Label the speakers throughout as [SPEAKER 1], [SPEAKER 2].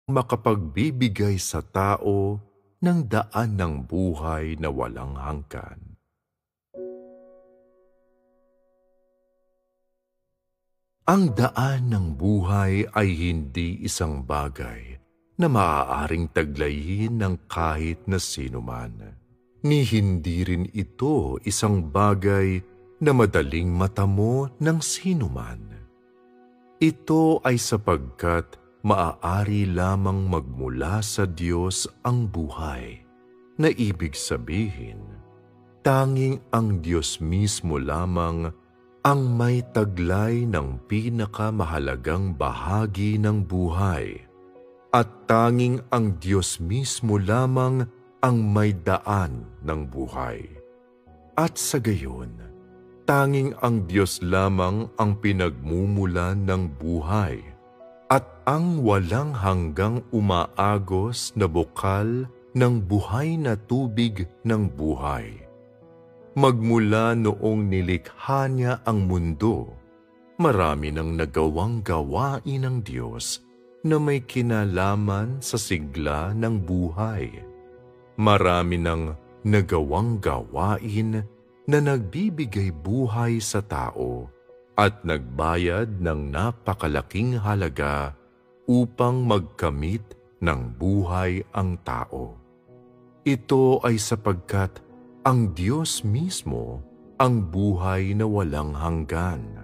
[SPEAKER 1] makapagbibigay sa tao ng daan ng buhay na walang hanggan. Ang daan ng buhay ay hindi isang bagay na maaaring taglayin ng kahit na sino man. Ni hindi rin ito isang bagay na madaling matamo ng sino man. Ito ay sapagkat maaari lamang magmula sa Diyos ang buhay, na ibig sabihin, tanging ang Diyos mismo lamang ang may taglay ng pinakamahalagang bahagi ng buhay, at tanging ang Diyos mismo lamang ang may daan ng buhay. At sa gayon, tanging ang Diyos lamang ang pinagmumulan ng buhay, at ang walang hanggang umaagos na bukal ng buhay na tubig ng buhay. Magmula noong nilikha niya ang mundo, marami nang nagawang gawain ng Diyos na may kinalaman sa sigla ng buhay. Marami nang nagawang gawain na nagbibigay buhay sa tao at nagbayad ng napakalaking halaga upang magkamit ng buhay ang tao. Ito ay sapagkat ang Diyos mismo ang buhay na walang hanggan,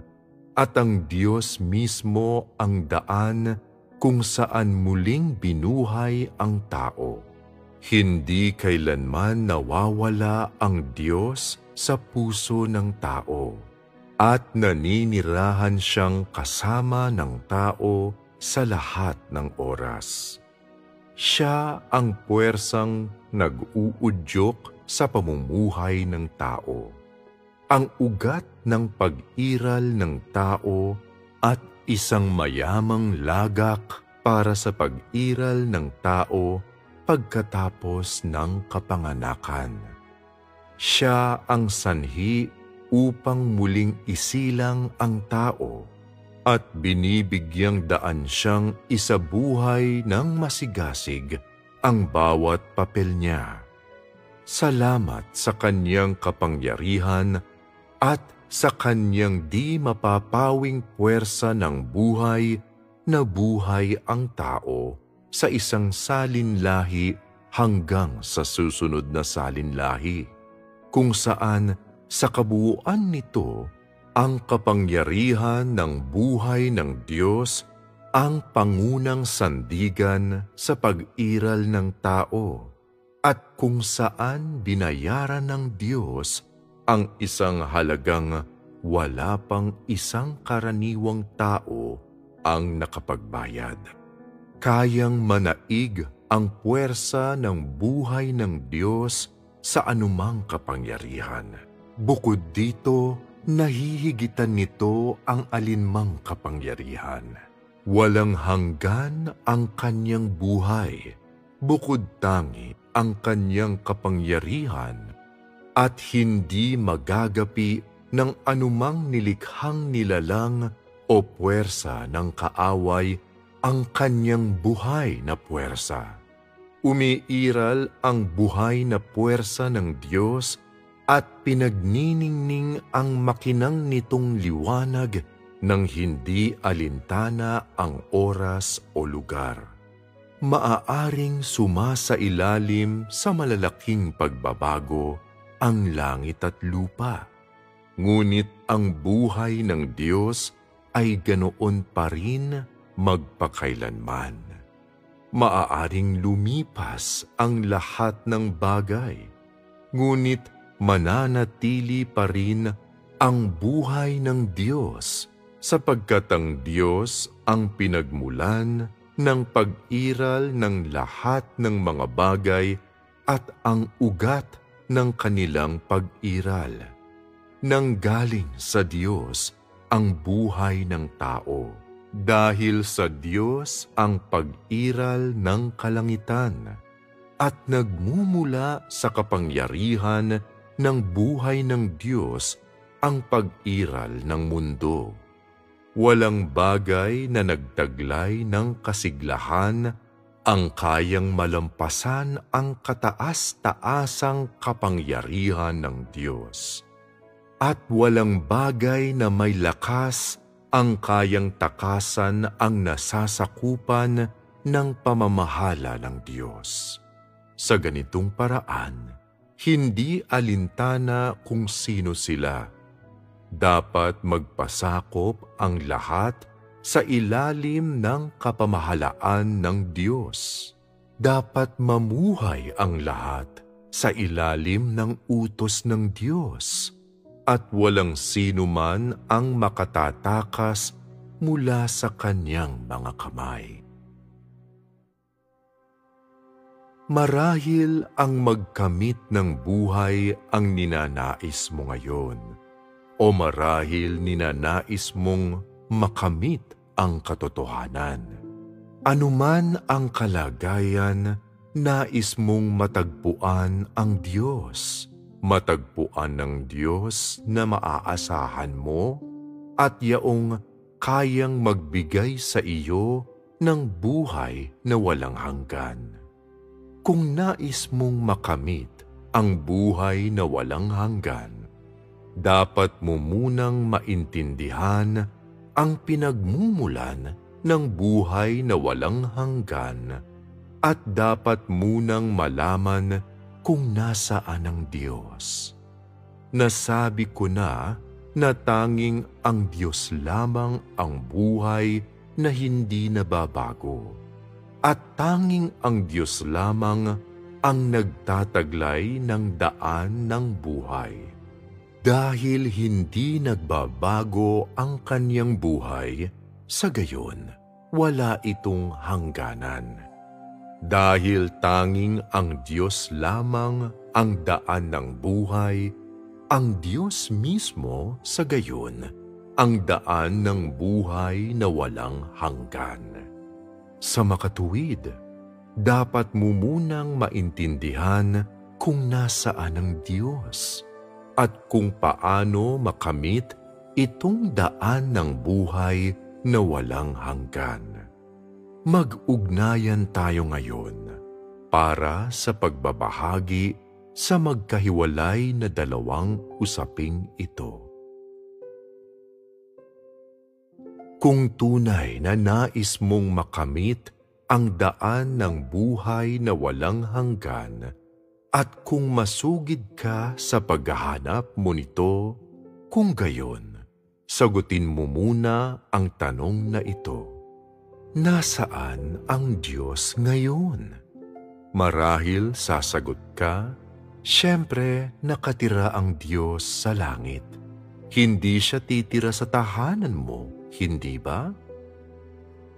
[SPEAKER 1] at ang Diyos mismo ang daan kung saan muling binuhay ang tao. Hindi kailanman nawawala ang Diyos sa puso ng tao, at naninirahan siyang kasama ng tao sa lahat ng oras. Siya ang puwersang nag-uudyok sa pamumuhay ng tao, ang ugat ng pag-iral ng tao at isang mayamang lagak para sa pag-iral ng tao pagkatapos ng kapanganakan. Siya ang sanhi upang muling isilang ang tao at binibigyang daan siyang isabuhay ng masigasig ang bawat papel niya. Salamat sa kanyang kapangyarihan at sa kanyang di mapapawing puwersa ng buhay na buhay ang tao sa isang salinlahi hanggang sa susunod na salinlahi, kung saan sa kabuuan nito ang kapangyarihan ng buhay ng Diyos ang pangunang sandigan sa pag-iral ng tao, at kung saan binayaran ng Diyos ang isang halagang wala pang isang karaniwang tao ang nakapagbayad. Kayang manaig ang puwersa ng buhay ng Diyos sa anumang kapangyarihan. Bukod dito, nahihigitan nito ang alinmang kapangyarihan. Walang hanggan ang kanyang buhay, bukod tangi ang kanyang kapangyarihan, at hindi magagapi ng anumang nilikhang nilalang o puwersa ng kaaway ang kanyang buhay na puwersa. Umiiral ang buhay na puwersa ng Diyos at pinagniningning ang makinang nitong liwanag nang hindi alintana ang oras o lugar. Maaaring sumasailalim sa malalaking pagbabago ang langit at lupa, ngunit ang buhay ng Diyos ay ganoon pa rin magpakailanman. Maaaring lumipas ang lahat ng bagay, ngunit mananatili pa rin ang buhay ng Diyos, sapagkat ang Diyos ang pinagmulan ng pag-iral ng lahat ng mga bagay at ang ugat ng kanilang pag-iral. Nanggaling sa Diyos ang buhay ng tao, dahil sa Diyos ang pag-iral ng kalangitan, at nagmumula sa kapangyarihan ng buhay ng Diyos ang pag-iral ng mundo. Walang bagay na nagtaglay ng kasiglahan ang kayang malampasan ang kataas-taasang kapangyarihan ng Diyos. At walang bagay na may lakas ang kayang takasan ang nasasakupan ng pamamahala ng Diyos. Sa ganitong paraan, hindi alintana kung sino sila. Dapat magpasakop ang lahat sa ilalim ng kapamahalaan ng Diyos. Dapat mamuhay ang lahat sa ilalim ng utos ng Diyos, at walang sino man ang makatatakas mula sa kanyang mga kamay. Marahil ang magkamit ng buhay ang ninanais mo ngayon, o marahil ninanais mong makamit ang katotohanan. Anuman ang kalagayan, nais mong matagpuan ang Diyos. Matagpuan ng Diyos na maaasahan mo at yaong kayang magbigay sa iyo ng buhay na walang hanggan. Kung nais mong makamit ang buhay na walang hanggan, dapat mo munang maintindihan ang pinagmumulan ng buhay na walang hanggan, at dapat munang malaman kung nasaan ang Diyos. Nasabi ko na tanging ang Diyos lamang ang buhay na hindi nababago, at tanging ang Diyos lamang ang nagtataglay ng daan ng buhay. Dahil hindi nagbabago ang kanyang buhay, sa gayon, wala itong hangganan. Dahil tanging ang Diyos lamang ang daan ng buhay, ang Diyos mismo sa gayon, ang daan ng buhay na walang hanggan. Sa makatuwid, dapat mo munang maintindihan kung nasaan ang Diyos, at kung paano makamit itong daan ng buhay na walang hanggan. Mag-ugnayan tayo ngayon para sa pagbabahagi sa magkahiwalay na dalawang usaping ito. Kung tunay na nais mong makamit ang daan ng buhay na walang hanggan, at kung masugid ka sa paghahanap mo nito, kung gayon, sagutin mo muna ang tanong na ito. Nasaan ang Diyos ngayon? Marahil sasagot ka, siyempre nakatira ang Diyos sa langit. Hindi siya titira sa tahanan mo, hindi ba?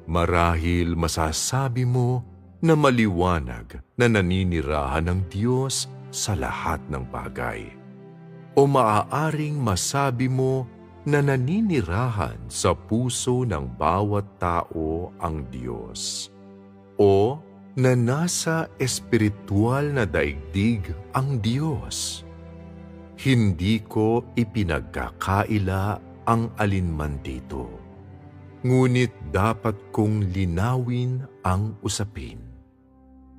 [SPEAKER 1] Marahil masasabi mo na maliwanag na naninirahan ng Diyos sa lahat ng bagay. O maaaring masabi mo na naninirahan sa puso ng bawat tao ang Diyos. O na nasa espiritual na daigdig ang Diyos. Hindi ko ipinagkakaila ang alinman dito. Ngunit dapat kong linawin ang usapin.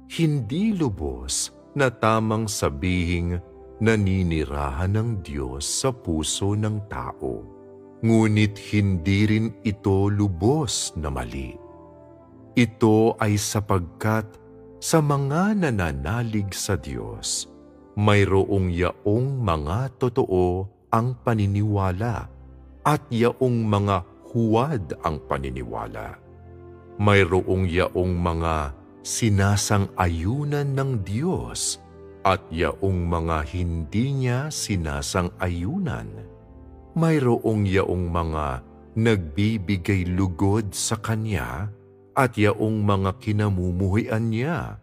[SPEAKER 1] Hindi lubos na tamang sabihing naninirahan ng Diyos sa puso ng tao. Ngunit hindi rin ito lubos na mali. Ito ay sapagkat sa mga nananalig sa Diyos, mayroong yaong mga totoo ang paniniwala at yaong mga huwad ang paniniwala. Mayroong yaong mga sinasang-ayunan ng Diyos at yaong mga hindi niya sinasang-ayunan. Mayroong yaong mga nagbibigay lugod sa Kanya at yaong mga kinamumuhian niya,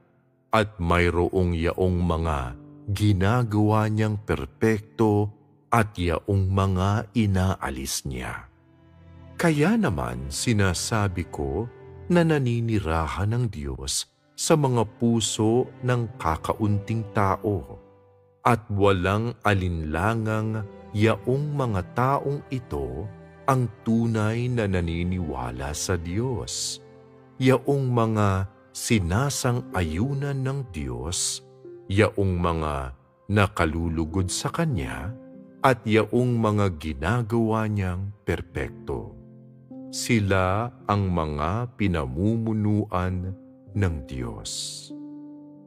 [SPEAKER 1] at mayroong yaong mga ginagawa niyang perpekto at yaong mga inaalis niya. Kaya naman sinasabi ko na naninirahan ng Diyos sa mga puso ng kakaunting tao, at walang alinlangang yaong mga taong ito ang tunay na naniniwala sa Diyos. Yaong mga sinasang-ayunan ng Diyos, yaong mga nakalulugod sa Kanya, at yaong mga ginagawa niyang perpekto. Sila ang mga pinamumunuan ng Diyos.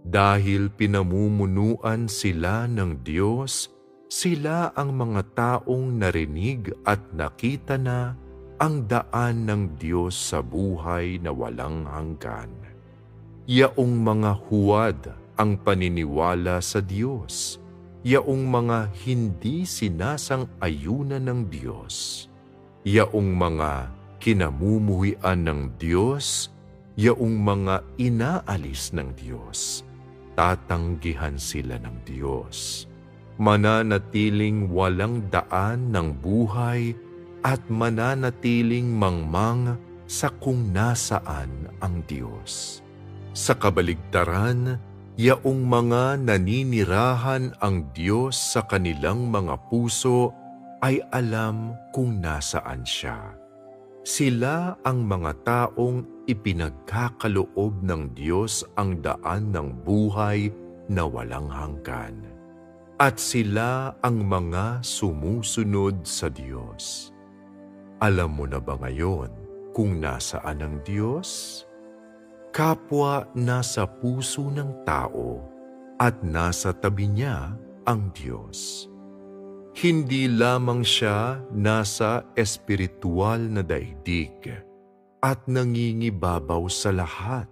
[SPEAKER 1] Dahil pinamumunuan sila ng Diyos, sila ang mga taong narinig at nakita na ang daan ng Diyos sa buhay na walang hanggan. Yaong mga huwad ang paniniwala sa Diyos, yaong mga hindi sinasang-ayunan ng Diyos, yaong mga kinamumuhian ng Diyos, yaong mga inaalis ng Diyos, tatanggihan sila ng Diyos. Mananatiling walang daan ng buhay at mananatiling mangmang sa kung nasaan ang Diyos. Sa kabaligtaran, yaong mga naninirahan ang Diyos sa kanilang mga puso ay alam kung nasaan siya. Sila ang mga taong ipinagkakaloob ng Diyos ang daan ng buhay na walang hanggan. At sila ang mga sumusunod sa Diyos. Alam mo na ba ngayon kung nasaan ang Diyos? Kapwa nasa puso ng tao at nasa tabi niya ang Diyos. Hindi lamang siya nasa espiritual na daigdig at nangingibabaw sa lahat,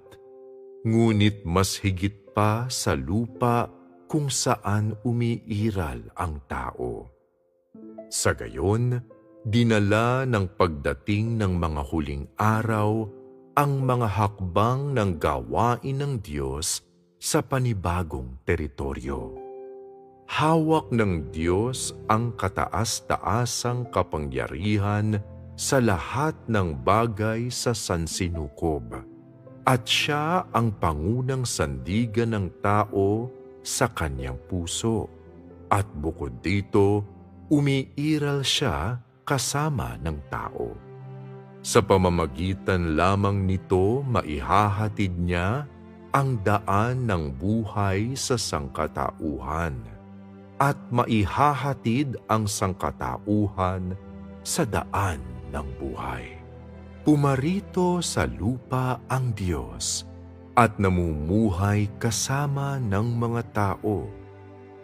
[SPEAKER 1] ngunit mas higit pa sa lupa kung saan umiiral ang tao. Sa gayon, dinala ng pagdating ng mga huling araw ang mga hakbang ng gawain ng Diyos sa panibagong teritoryo. Hawak ng Diyos ang kataas-taasang kapangyarihan sa lahat ng bagay sa sansinukob, at siya ang pangunang sandigan ng tao sa kanyang puso, at bukod dito, umiiral siya kasama ng tao. Sa pamamagitan lamang nito maihahatid niya ang daan ng buhay sa sangkatauhan, at maihahatid ang sangkatauhan sa daan ng buhay. Pumarito sa lupa ang Diyos at namumuhay kasama ng mga tao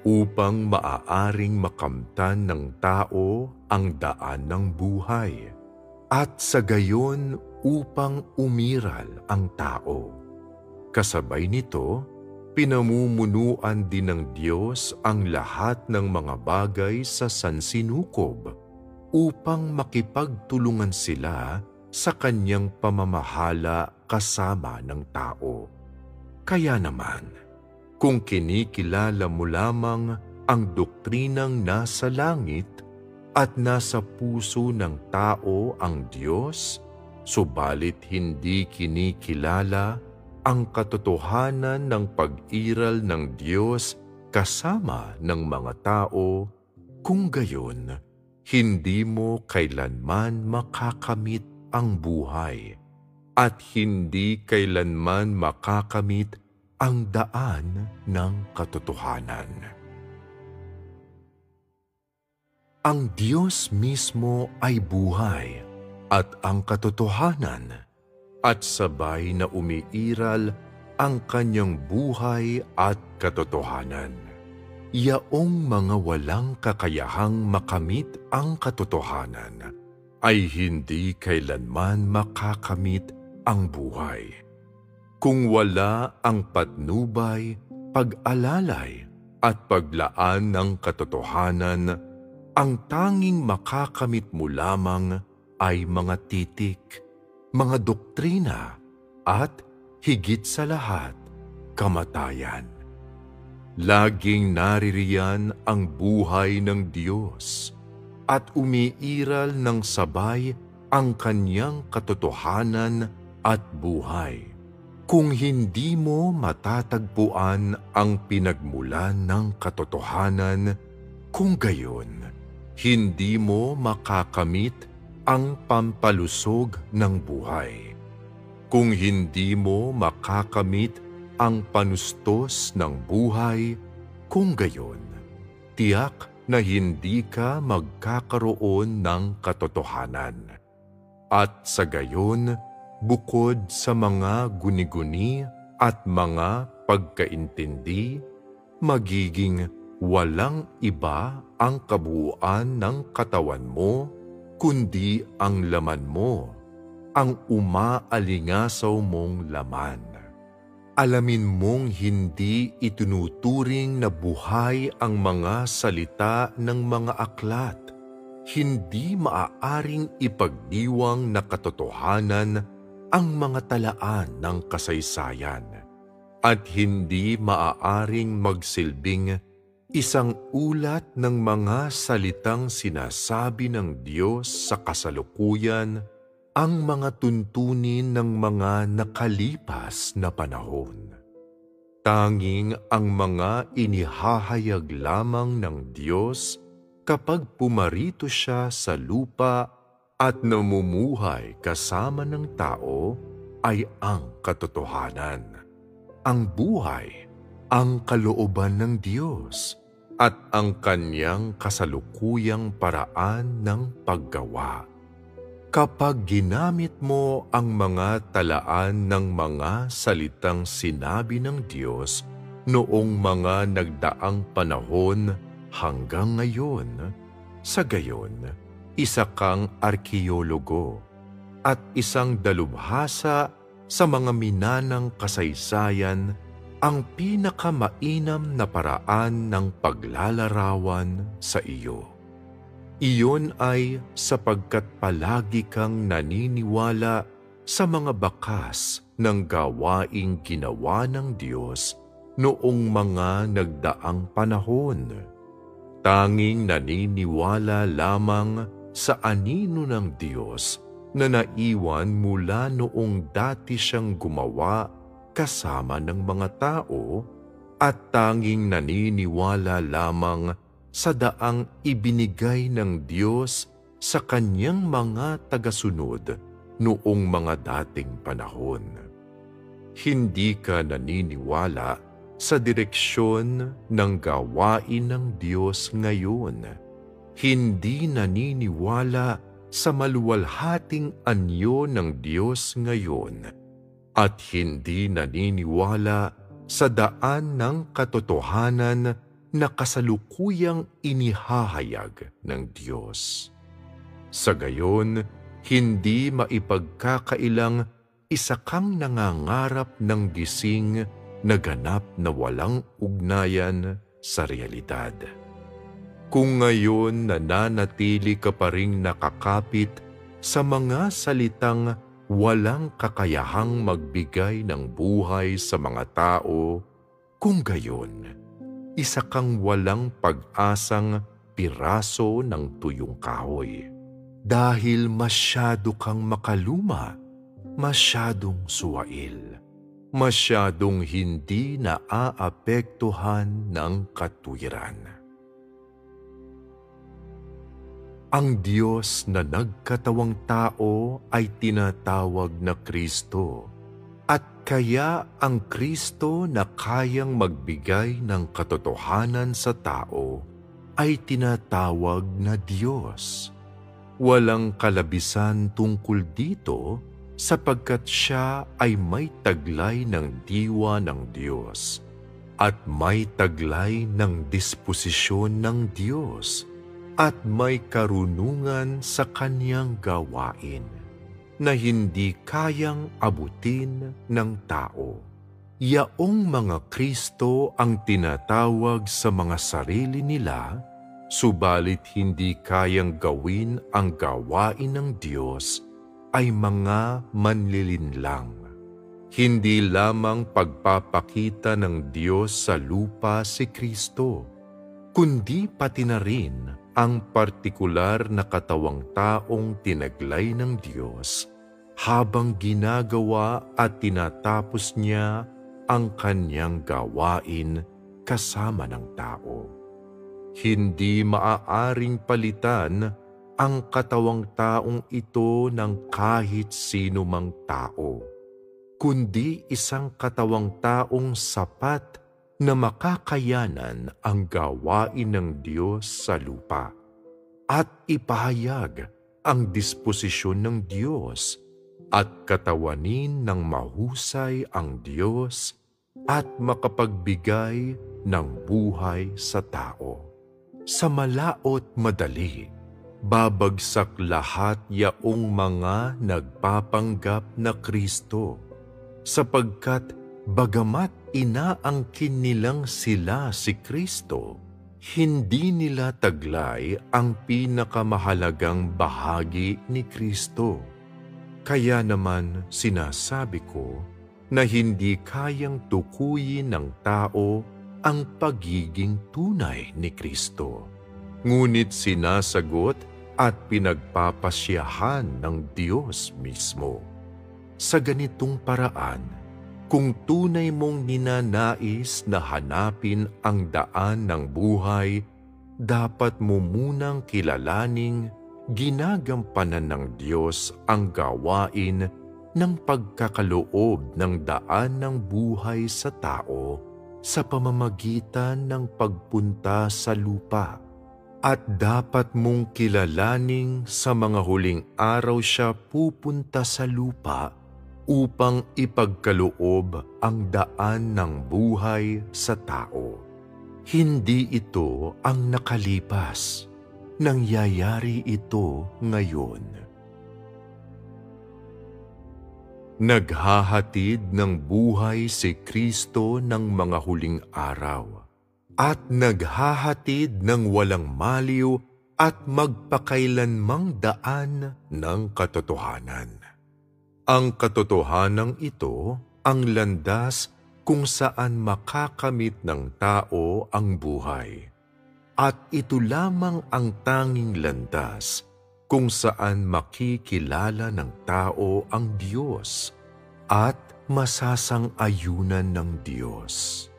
[SPEAKER 1] upang maaaring makamtan ng tao ang daan ng buhay at sa gayon upang umiral ang tao. Kasabay nito, pinamumunuan din ng Diyos ang lahat ng mga bagay sa sansinukob upang makipagtulungan sila sa kanyang pamamahala kasama ng tao. Kaya naman, kung kinikilala mo lamang ang doktrinang nasa langit at nasa puso ng tao ang Diyos, subalit hindi kinikilala ang katotohanan ng pag-iral ng Diyos kasama ng mga tao, kung gayon, hindi mo kailanman makakamit ang buhay at hindi kailanman makakamit ang daan ng katotohanan. Ang Diyos mismo ay buhay at ang katotohanan, at sabay na umiiral ang kanyang buhay at katotohanan. Yaong mga walang kakayahang makamit ang katotohanan ay hindi kailanman makakamit ang buhay. Kung wala ang patnubay, pag-alalay at paglaan ng katotohanan, ang tanging makakamit mo lamang ay mga titik, mga doktrina at higit sa lahat, kamatayan. Laging naririyan ang buhay ng Diyos at umiiral ng sabay ang kanyang katotohanan at buhay. Kung hindi mo matatagpuan ang pinagmulan ng katotohanan, kung gayon, hindi mo makakamit ang pampalusog ng buhay. Kung hindi mo makakamit ang panustos ng buhay, kung gayon, tiyak na hindi ka magkakaroon ng katotohanan. At sa gayon, bukod sa mga guni-guni at mga pagkaintindi, magiging walang iba ang kabuuan ng katawan mo, kundi ang laman mo, ang umaalingasaw mong laman. Alamin mong hindi itinuturing na buhay ang mga salita ng mga aklat. Hindi maaaring ipagdiwang na katotohanan ang mga talaan ng kasaysayan. At hindi maaaring magsilbing isang ulat ng mga salitang sinasabi ng Diyos sa kasalukuyan ang mga tuntunin ng mga nakalipas na panahon. Tanging ang mga inihahayag lamang ng Diyos kapag pumarito siya sa lupa at namumuhay kasama ng tao ay ang katotohanan. Ang buhay, ang kalooban ng Diyos, at ang kanyang kasalukuyang paraan ng paggawa. Kapag ginamit mo ang mga talaan ng mga salitang sinabi ng Diyos noong mga nagdaang panahon hanggang ngayon, sa gayon, isa kang arkeologo at isang dalubhasa sa mga minanang kasaysayan, ang pinakamainam na paraan ng paglalarawan sa iyo. Iyon ay sapagkat palagi kang naniniwala sa mga bakas ng gawaing ginawa ng Diyos noong mga nagdaang panahon. Tanging naniniwala lamang sa anino ng Diyos na naiwan mula noong dati siyang gumawa kasama ng mga tao, at tanging naniniwala lamang sa daang ibinigay ng Diyos sa kanyang mga tagasunod noong mga dating panahon. Hindi ka naniniwala sa direksyon ng gawain ng Diyos ngayon. Hindi naniniwala sa maluwalhating anyo ng Diyos ngayon. At hindi naniniwala sa daan ng katotohanan na kasalukuyang inihahayag ng Diyos. Sa gayon, hindi maipagkakailang isa kang nangangarap ng gising na ganap na walang ugnayan sa realidad. Kung ngayon nananatili ka pa ring nakakapit sa mga salitang walang kakayahang magbigay ng buhay sa mga tao, kung gayon, isa kang walang pag-asang piraso ng tuyong kahoy. Dahil masyado kang makaluma, masyadong suwail, masyadong hindi naaapektuhan ng katuwiran. Ang Diyos na nagkatawang tao ay tinatawag na Kristo. At kaya ang Kristo na kayang magbigay ng katotohanan sa tao ay tinatawag na Diyos. Walang kalabisan tungkol dito sapagkat siya ay may taglay ng diwa ng Diyos at may taglay ng disposisyon ng Diyos at may karunungan sa kanyang gawain na hindi kayang abutin ng tao. Yaong mga Kristo ang tinatawag sa mga sarili nila, subalit hindi kayang gawin ang gawain ng Diyos, ay mga manlilinlang. Hindi lamang pagpapakita ng Diyos sa lupa si Kristo, kundi pati na rin ang partikular na katawang taong tinaglay ng Diyos habang ginagawa at tinatapos niya ang kanyang gawain kasama ng tao. Hindi maaaring palitan ang katawang taong ito ng kahit sino mang tao. kundi isang katawang taong sapat na makakayanan ang gawain ng Diyos sa lupa at ipahayag ang disposisyon ng Diyos at katawanin ng mahusay ang Diyos at makapagbigay ng buhay sa tao. Sa malaot madali, babagsak lahat yaong mga nagpapanggap na Kristo, sapagkat bagamat inaangkin nilang sila si Kristo, hindi nila taglay ang pinakamahalagang bahagi ni Kristo. Kaya naman sinasabi ko na hindi kayang tukuyin ng tao ang pagiging tunay ni Kristo. Ngunit sinasagot at pinagpapasyahan ng Diyos mismo. Sa ganitong paraan, kung tunay mong ninanais na hanapin ang daan ng buhay, dapat mo munang kilalaning ginagampanan ng Diyos ang gawain ng pagkakaloob ng daan ng buhay sa tao sa pamamagitan ng pagpunta sa lupa. At dapat mong kilalaning sa mga huling araw siya pupunta sa lupa upang ipagkaloob ang daan ng buhay sa tao. Hindi ito ang nakalipas. Nangyayari ito ngayon. Naghahatid ng buhay si Kristo ng mga huling araw at naghahatid ng walang maliw at magpakailanmang daan ng katotohanan. Ang katotohanan ito ang landas kung saan makakamit ng tao ang buhay. At ito lamang ang tanging landas kung saan makikilala ng tao ang Diyos at masasang-ayunan ng Diyos.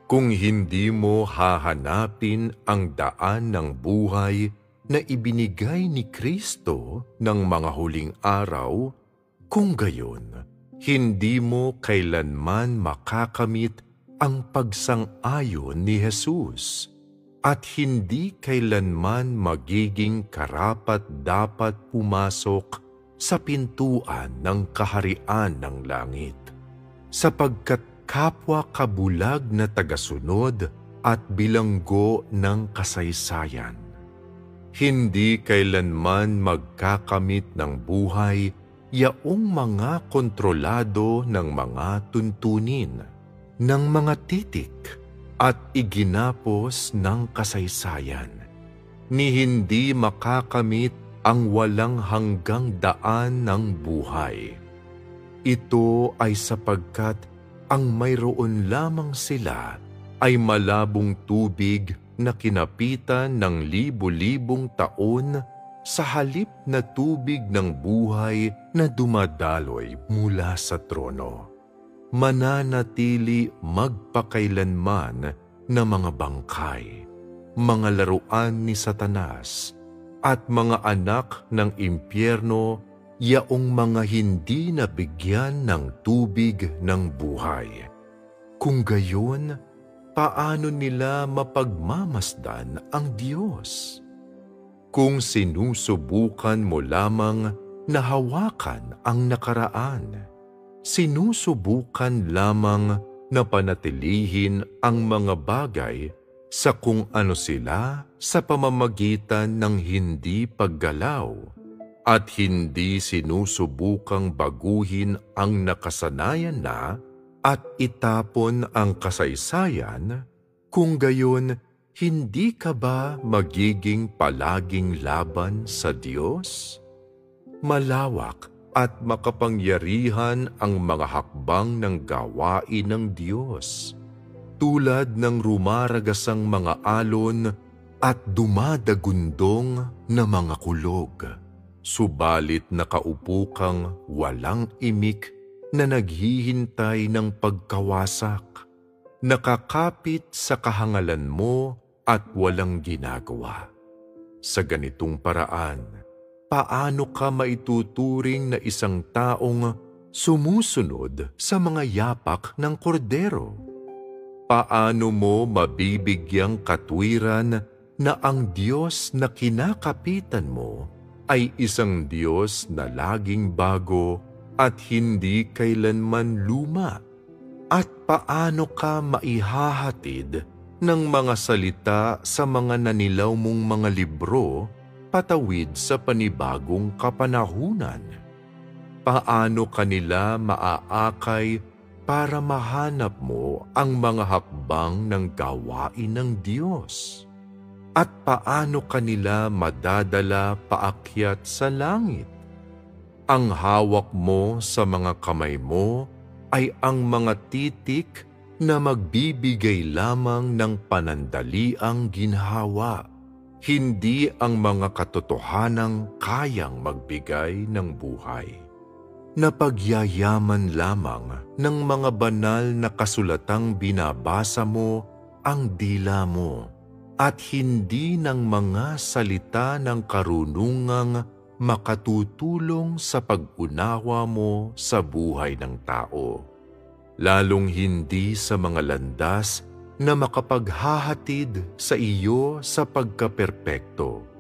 [SPEAKER 1] Kung hindi mo hahanapin ang daan ng buhay na ibinigay ni Kristo ng mga huling araw, kung gayon, hindi mo kailanman makakamit ang pagsang-ayon ni Jesus. At hindi kailanman magiging karapat-dapat pumasok sa pintuan ng kaharian ng langit, sapagkat kapwa kabulag na tagasunod at bilanggo ng kasaysayan. Hindi kailanman magkakamit ng buhay yaong mga kontrolado ng mga tuntunin, ng mga titik, at iginapos ng kasaysayan, ni hindi makakamit ang walang hanggang daan ng buhay. Ito ay sapagkat ang mayroon lamang sila ay malabong tubig na kinapitan ng libo-libong taon sa halip na tubig ng buhay na dumadaloy mula sa trono. Mananatili magpakailanman na mga bangkay, mga laruan ni Satanas, at mga anak ng impyerno, yaong mga hindi nabigyan ng tubig ng buhay. Kung gayon, paano nila mapagmamasdan ang Diyos? Kung sinusubukan mo lamang na hawakan ang nakaraan, sinusubukan lamang na panatilihin ang mga bagay sa kung ano sila sa pamamagitan ng hindi paggalaw, at hindi sinusubukang baguhin ang nakasanayan na at itapon ang kasaysayan, kung gayon, hindi ka ba magiging palaging laban sa Diyos? Malawak at makapangyarihan ang mga hakbang ng gawain ng Diyos, tulad ng rumaragasang mga alon at dumadagundong na mga kulog, subalit nakaupo kang walang imik na naghihintay ng pagkawasak, nakakapit sa kahangalan mo at walang ginagawa. Sa ganitong paraan, paano ka maituturing na isang taong sumusunod sa mga yapak ng kordero? Paano mo mabibigyang katwiran na ang Diyos na kinakapitan mo ay isang Diyos na laging bago at hindi kailanman luma? At paano ka maihahatid ng mga salita sa mga nanilaw mong mga libro patawid sa panibagong kapanahunan? Paano kanila maaakay para mahanap mo ang mga hakbang ng gawain ng Diyos? At paano kanila madadala paakyat sa langit? Ang hawak mo sa mga kamay mo ay ang mga titik na magbibigay lamang ng panandaliang ginhawa, hindi ang mga katotohanang kayang magbigay ng buhay. Napagyayaman lamang ng mga banal na kasulatang binabasa mo ang dila mo, at hindi ng mga salita ng karunungang makatutulong sa pag-unawa mo sa buhay ng tao, lalong hindi sa mga landas na makapaghahatid sa iyo sa pagkaperpekto.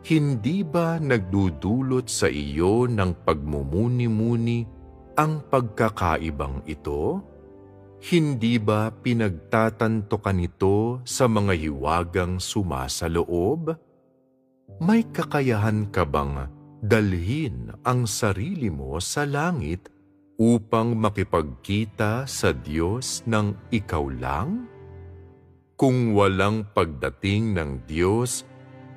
[SPEAKER 1] Hindi ba nagdudulot sa iyo ng pagmumuni-muni ang pagkakaibang ito? Hindi ba pinagtatanto ka nito sa mga hiwagang sumasaloob? May kakayahan ka bang dalhin ang sarili mo sa langit upang makipagkita sa Diyos ng ikaw lang? Kung walang pagdating ng Diyos,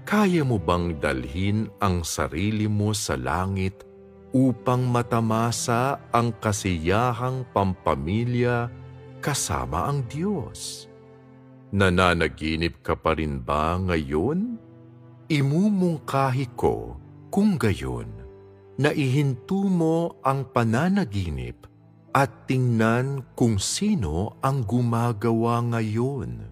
[SPEAKER 1] kaya mo bang dalhin ang sarili mo sa langit upang matamasa ang kasiyahang pampamilya kasama ang Diyos? Nananaginip ka pa rin ba ngayon? Imumungkahi ko kung gayon na ihinto mo ang pananaginip at tingnan kung sino ang gumagawa ngayon.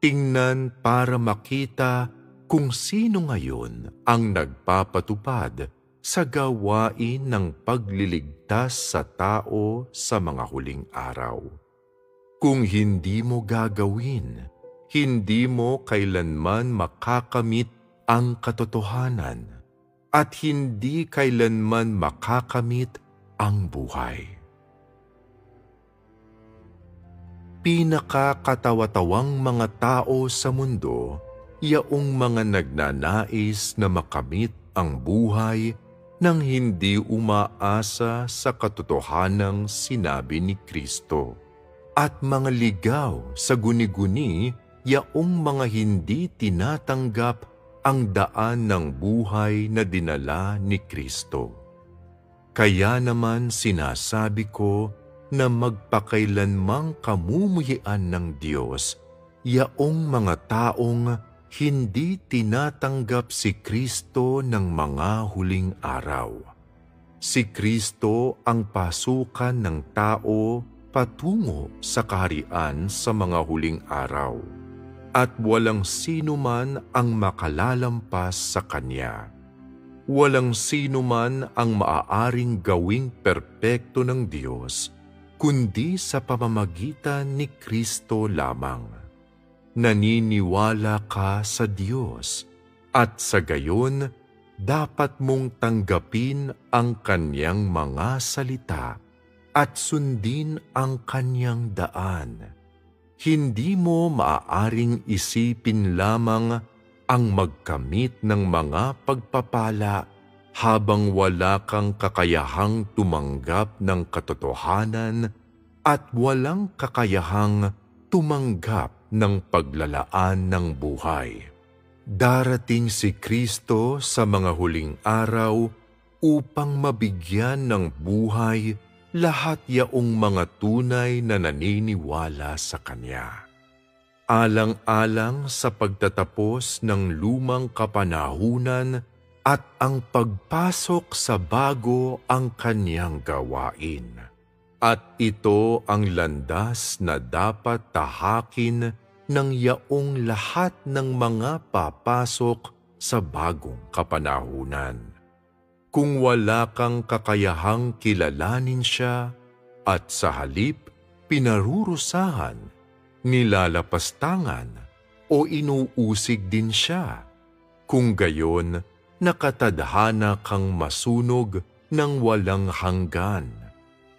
[SPEAKER 1] Tingnan para makita kung sino ngayon ang nagpapatupad sa gawain ng pagliligtas sa tao sa mga huling araw. Kung hindi mo gagawin, hindi mo kailanman makakamit ang katotohanan at hindi kailanman makakamit ang buhay. Pinakakatawa-tawang mga tao sa mundo, yaong mga nagnanais na makamit ang buhay nang hindi umaasa sa katotohanang sinabi ni Kristo, at mga ligaw sa guni-guni, yaong mga hindi tinatanggap ang daan ng buhay na dinala ni Kristo. Kaya naman sinasabi ko na magpakailanmang kamumuhian ng Diyos yaong mga taong hindi tinatanggap si Kristo ng mga huling araw. Si Kristo ang pasukan ng tao patungo sa kaharian sa mga huling araw, at walang sino man ang makalalampas sa Kanya. Walang sino man ang maaaring gawing perpekto ng Diyos, kundi sa pamamagitan ni Kristo lamang. Naniniwala ka sa Diyos, at sa gayon, dapat mong tanggapin ang Kanyang mga salita at sundin ang Kanyang daan. Hindi mo maaaring isipin lamang ang magkamit ng mga pagpapala habang wala kang kakayahang tumanggap ng katotohanan at walang kakayahang tumanggap ng paglalaan ng buhay. Darating si Kristo sa mga huling araw upang mabigyan ng buhay lahat yaong mga tunay na naniniwala sa Kanya. Alang-alang sa pagtatapos ng lumang kapanahunan at ang pagpasok sa bago ang Kanyang gawain. At ito ang landas na dapat tahakin ng yaong lahat ng mga papasok sa bagong kapanahunan. kung wala kang kakayahang kilalanin siya at sa halip pinarurusahan, nilalapastangan o inuusig din siya. Kung gayon, nakatadhana kang masunog ng walang hanggan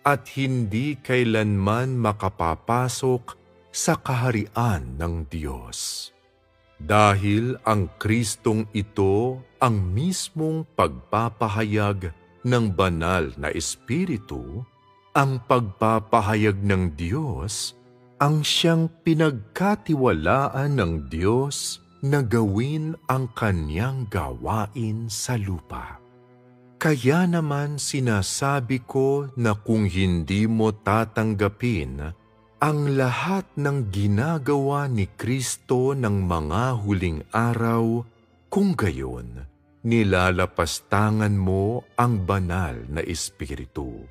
[SPEAKER 1] at hindi kailanman makapapasok sa kaharian ng Diyos. Dahil ang Kristong ito ang mismong pagpapahayag ng banal na Espiritu, ang pagpapahayag ng Diyos, ang siyang pinagkatiwalaan ng Diyos na gawin ang kanyang gawain sa lupa. Kaya naman sinasabi ko na kung hindi mo tatanggapin ang lahat ng ginagawa ni Kristo ng mga huling araw, kung gayon, nilalapastangan mo ang banal na Espiritu.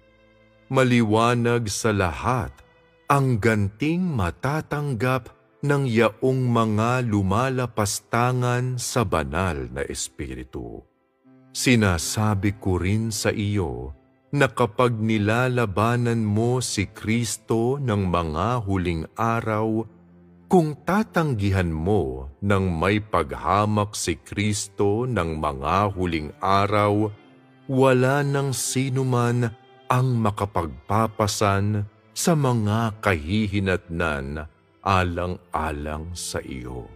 [SPEAKER 1] Maliwanag sa lahat ang ganting matatanggap ng yaong mga lumalapastangan sa banal na Espiritu. Sinasabi ko rin sa iyo na kapag nilalabanan mo si Kristo ng mga huling araw, kung tatanggihan mo ng may paghamak si Kristo ng mga huling araw, wala nang sinuman ang makapagpapasan sa mga kahihinatnan alang-alang sa iyo.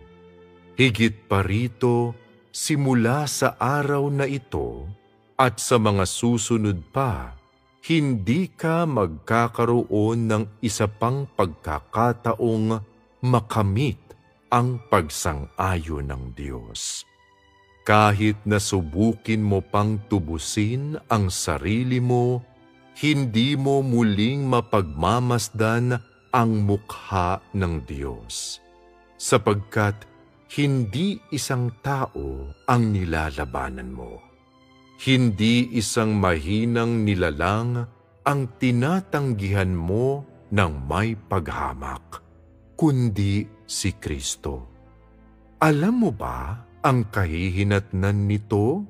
[SPEAKER 1] Higit pa rito, simula sa araw na ito, at sa mga susunod pa, hindi ka magkakaroon ng isa pang pagkakataong makamit ang pagsang-ayon ng Diyos. Kahit na subukin mo pang tubusin ang sarili mo, hindi mo muling mapagmamasdan ang mukha ng Diyos, sapagkat hindi isang tao ang nilalabanan mo. Hindi isang mahinang nilalang ang tinatanggihan mo ng may paghamak, kundi si Kristo. Alam mo ba ang kahihinatnan nito?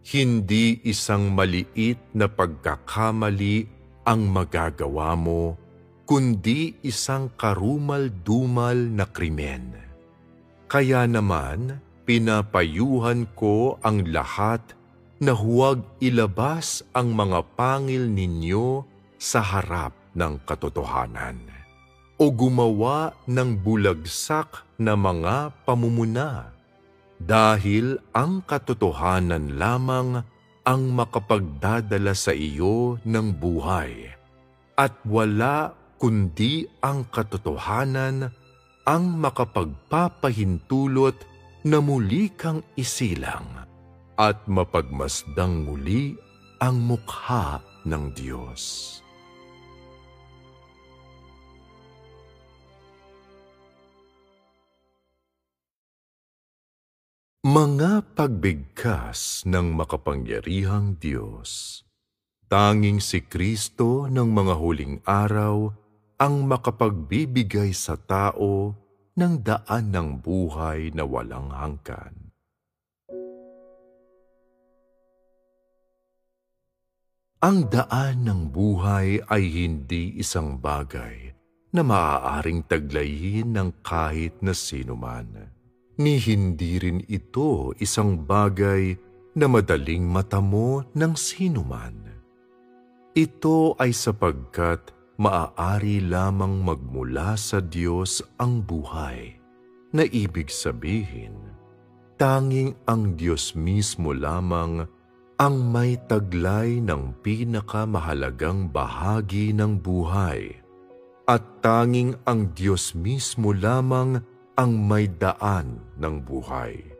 [SPEAKER 1] Hindi isang maliit na pagkakamali ang magagawa mo, kundi isang karumal-dumal na krimen. Kaya naman, pinapayuhan ko ang lahat na huwag ilabas ang mga pangil ninyo sa harap ng katotohanan o gumawa ng bulagsak na mga pamumuna, dahil ang katotohanan lamang ang makapagdadala sa iyo ng buhay, at wala kundi ang katotohanan ang makapagpapahintulot na muli kang isilang at mapagmasdang muli ang mukha ng Diyos. Mga pagbigkas ng makapangyarihang Diyos, tanging si Kristo ng mga huling araw ang makapagbibigay sa tao ng daan ng buhay na walang hanggan. Ang daan ng buhay ay hindi isang bagay na maaaring taglayin ng kahit na sino man, ni hindi rin ito isang bagay na madaling matamo ng sino man. Ito ay sapagkat maaari lamang magmula sa Diyos ang buhay, na ibig sabihin, tanging ang Diyos mismo lamang ang may taglay ng pinakamahalagang bahagi ng buhay, at tanging ang Diyos mismo lamang ang may daan ng buhay.